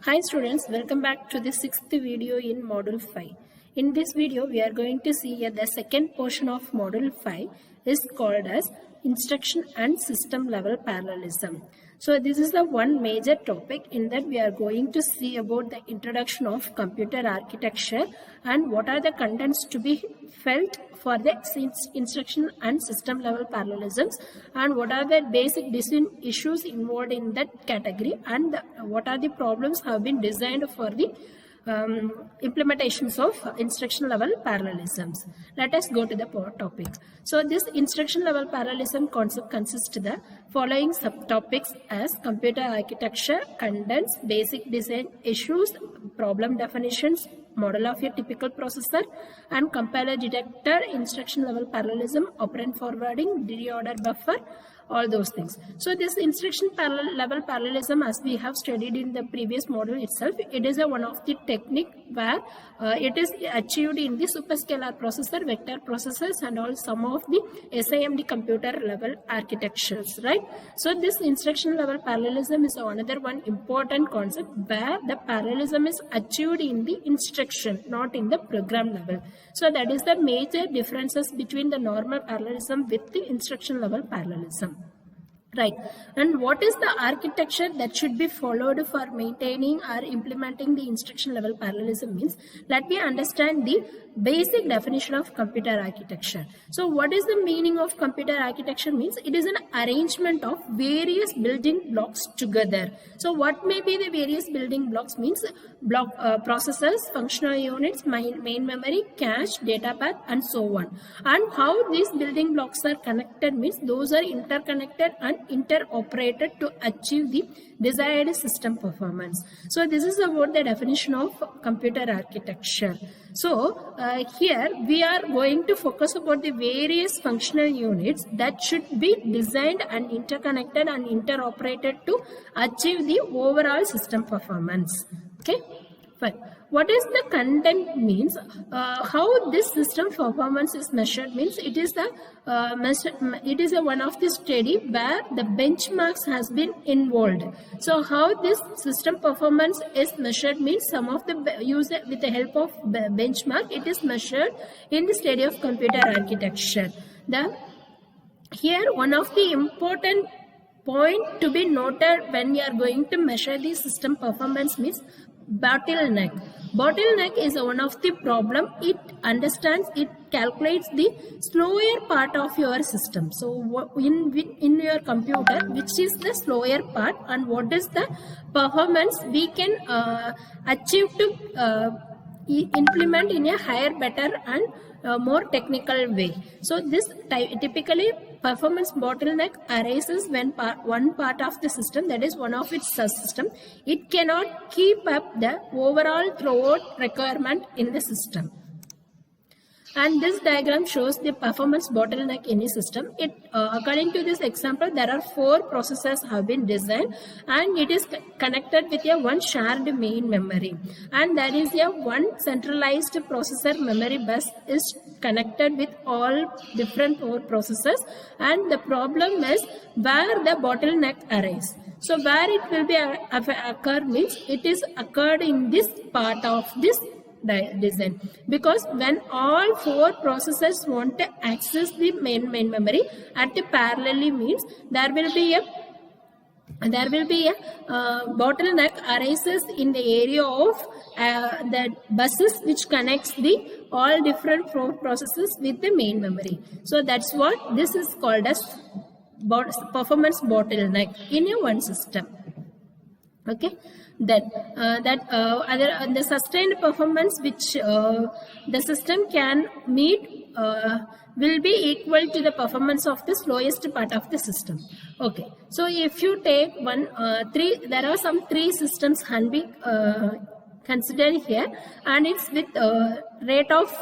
Hi students, welcome back to the 6th video in Module 5. In this video, we are going to see the second portion of Module 5 is called as Instruction and System Level Parallelism. So this is the one major topic in that we are going to see about the introduction of computer architecture and what are the contents to be felt for the instruction and system level parallelisms and what are the basic design issues involved in that category and what are the problems have been designed for the implementations of instruction level parallelisms. Let us go to the topic. So this instruction level parallelism concept consists of the following subtopics as computer architecture, contents, basic design issues, problem definitions, model of a typical processor, and compiler detector, instruction level parallelism, operand forwarding, reorder buffer, all those things. So this instruction level parallelism, as we have studied in the previous module itself, it is one of the technique where it is achieved in the superscalar processor, vector processors, and all some of the SIMD computer level architectures, right? So this instruction level parallelism is another one important concept where the parallelism is achieved in the instruction, not in the program level. So that is the major differences between the normal parallelism with the instruction level parallelism. Right. And what is the architecture that should be followed for maintaining or implementing the instruction level parallelism means? Let me understand the basic definition of computer architecture. So what is the meaning of computer architecture means? It is an arrangement of various building blocks together. So what may be the various building blocks means? Processors, functional units, main memory, cache, data path, and so on. And how these building blocks are connected means those are interconnected and interoperated to achieve the desired system performance. So this is about the definition of computer architecture. So here we are going to focus about the various functional units that should be designed and interconnected and interoperated to achieve the overall system performance. Okay, fine. What is the content means? How this system performance is measured means it is the one of the study where the benchmarks has been involved. So how this system performance is measured means some of the user with the help of benchmark it is measured in the study of computer architecture. Here one of the important point to be noted when we are going to measure the system performance means bottleneck. Bottleneck is one of the problem. It understands, it calculates the slower part of your system. So in your computer, which is the slower part and what is the performance we can achieve to implement in a higher, better and more technical way. So this typically performance bottleneck arises when one part of the system, that is one of its subsystem, it cannot keep up the overall throughput requirement in the system. And this diagram shows the performance bottleneck in a system. According to this example, there are 4 processors have been designed and it is connected with a one shared main memory. And there is a one centralized processor memory bus is connected with all different 4 processors. And the problem is where the bottleneck arises. So where it will be occur means it is occurred in this part of this design, because when all 4 processors want to access the main memory at the parallelly means there will be a bottleneck arises in the area of the buses which connects the all different 4 processors with the main memory. So that's what this is called as performance bottleneck in a one system. Okay, then the sustained performance which the system can meet will be equal to the performance of the slowest part of the system. Okay, so if you take there are some 3 systems can be considered here, and it's with rate of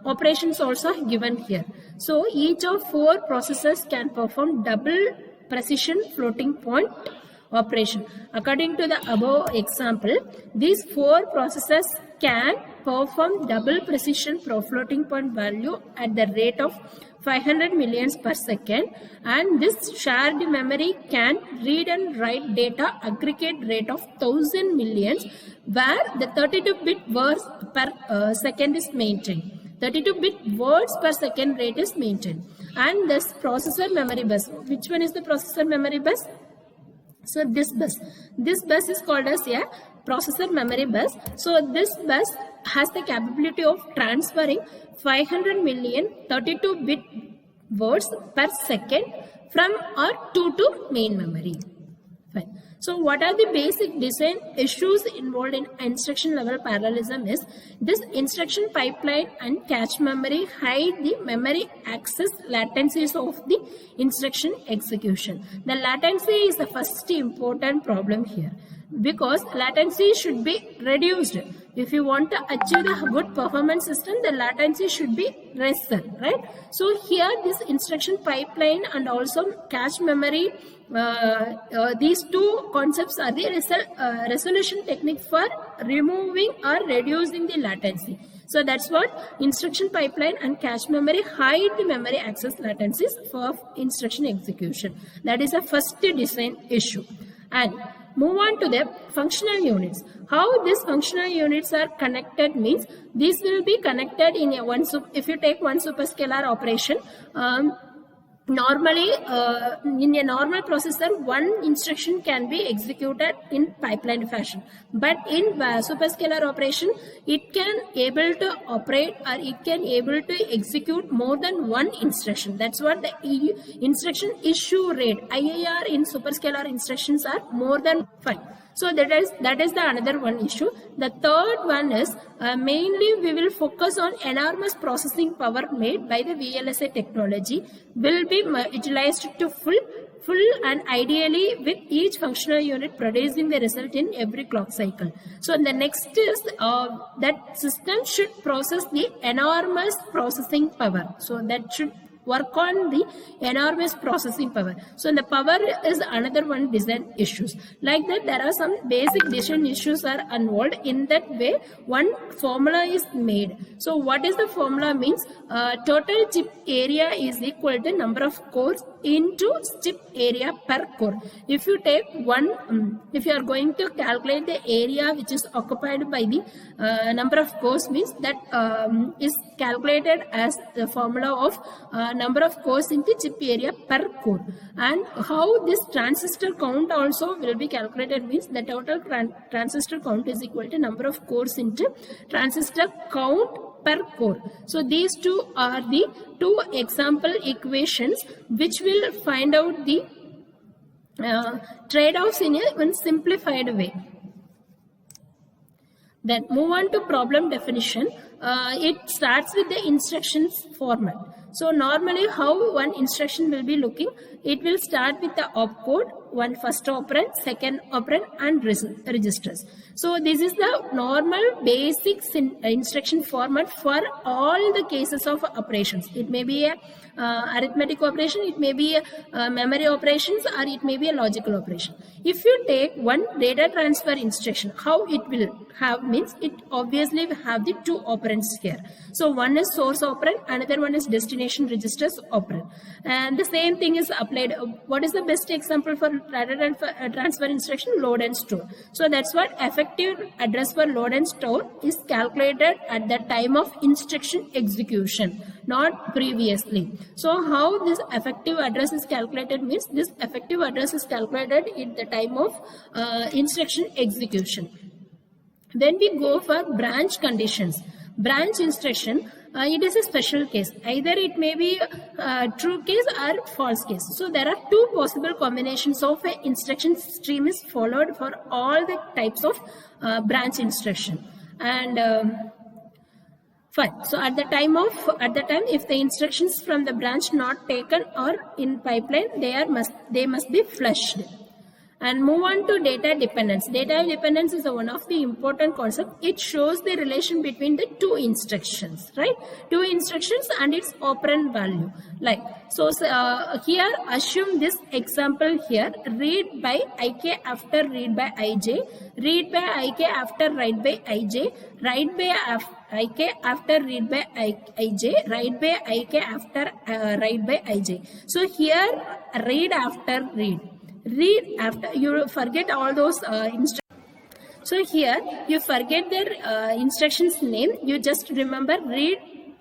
operations also given here. So each of 4 processors can perform double precision floating point operation. According to the above example, these 4 processors can perform double precision floating point value at the rate of 500 millions per second, and this shared memory can read and write data aggregate rate of 1000 millions, where the 32-bit words per second is maintained. 32-bit words per second rate is maintained. And this processor memory bus, which one is the processor memory bus? So this bus is called as a processor memory bus. So this bus has the capability of transferring 500 million 32-bit words per second from R2 to main memory. Fine. So what are the basic design issues involved in instruction level parallelism is this instruction pipeline and cache memory hide the memory access latencies of the instruction execution. The latency is the first important problem here, because latency should be reduced. If you want to achieve a good performance system, the latency should be lesser, right? So here this instruction pipeline and also cache memory, these two concepts are the resolution technique for removing or reducing the latency. So that's what instruction pipeline and cache memory hide the memory access latencies for instruction execution. That is the first design issue. And move on to the functional units. How these functional units are connected means these will be connected in a if you take one superscalar operation, normally in a normal processor one instruction can be executed in pipeline fashion, but in superscalar operation it can able to operate or it can able to execute more than one instruction. That's what the instruction issue rate, IIR, in superscalar instructions are more than 5. So that is the another one issue. The third one is mainly we will focus on enormous processing power made by the VLSI technology will be utilized to full and ideally with each functional unit producing the result in every clock cycle. So the next is that system should process the enormous processing power. So that should work on the enormous processing power. So the power is another one design issues. Like that, there are some basic design issues are involved. In that way, one formula is made. So what is the formula means? Total chip area is equal to number of cores into chip area per core. If you take one, if you are going to calculate the area which is occupied by the number of cores, means that is calculated as the formula of number of cores into chip area per core. And how this transistor count also will be calculated means the total transistor count is equal to number of cores into transistor count per core. So these two are the two example equations which will find out the trade-offs in a simplified way. Then move on to problem definition. It starts with the instructions format. So normally how one instruction will be looking, it will start with the opcode, one first operand, second operand and registers. So this is the normal basic instruction format for all the cases of operations. It may be a arithmetic operation, it may be a memory operations, or it may be a logical operation. If you take one data transfer instruction, how it will have means it obviously will have the two operands here. So one is source operand, another one is destination registers operand. And the same thing is applied. What is the best example for data transfer instruction? Load and store. So that's what effective address for load and store is calculated at the time of instruction execution, not previously. So how this effective address is calculated means this effective address is calculated at the time of instruction execution. Then we go for branch conditions. Branch instruction, it is a special case. Either it may be a true case or false case. So there are two possible combinations of an instruction stream is followed for all the types of branch instruction. And fine. So at the time if the instructions from the branch not taken or in pipeline, they must be flushed. And move on to data dependence. Data dependence is one of the important concepts. It shows the relation between the two instructions, right? Two instructions and its operand value. Like, so here assume this example here, read by ik after read by ij, read by ik after write by ij, write by ik after read by ij, write by ik after write by ij. So here read after read. Read after, you forget all those instructions. So here you forget their instructions name. You just remember read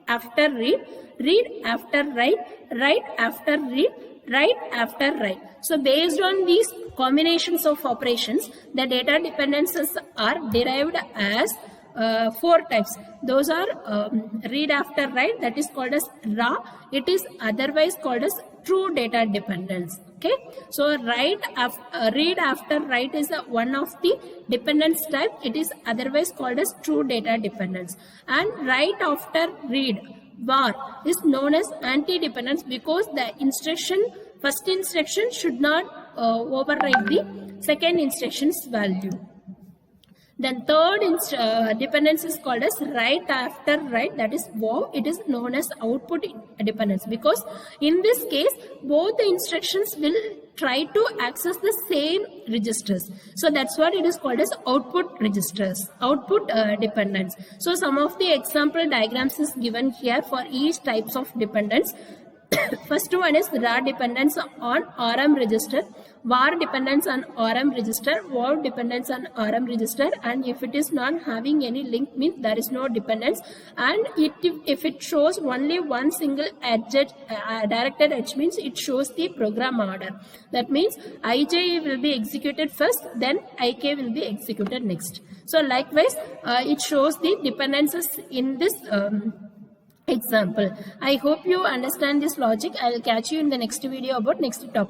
after read, read after write, write after read, write after write. So based on these combinations of operations, the data dependencies are derived as 4 types. Those are read after write, that is called as raw. It is otherwise called as true data dependence. Okay, so read after write is one of the dependence type. It is otherwise called as true data dependence. And write after read, var, is known as anti-dependence because the first instruction should not override the second instruction's value. Then third dependence is called as write after write, that is wow. It is known as output dependence because in this case both the instructions will try to access the same registers. So that's what it is called as output registers, output dependence. So some of the example diagrams is given here for each types of dependence. First one is raw dependence on RM register, var dependence on RM register, wow dependence on RM register, and if it is not having any link means there is no dependence, and if it shows only one single directed edge means it shows the program order. That means ij will be executed first, then ik will be executed next. So likewise it shows the dependencies in this example. I hope you understand this logic. I will catch you in the next video about next topic.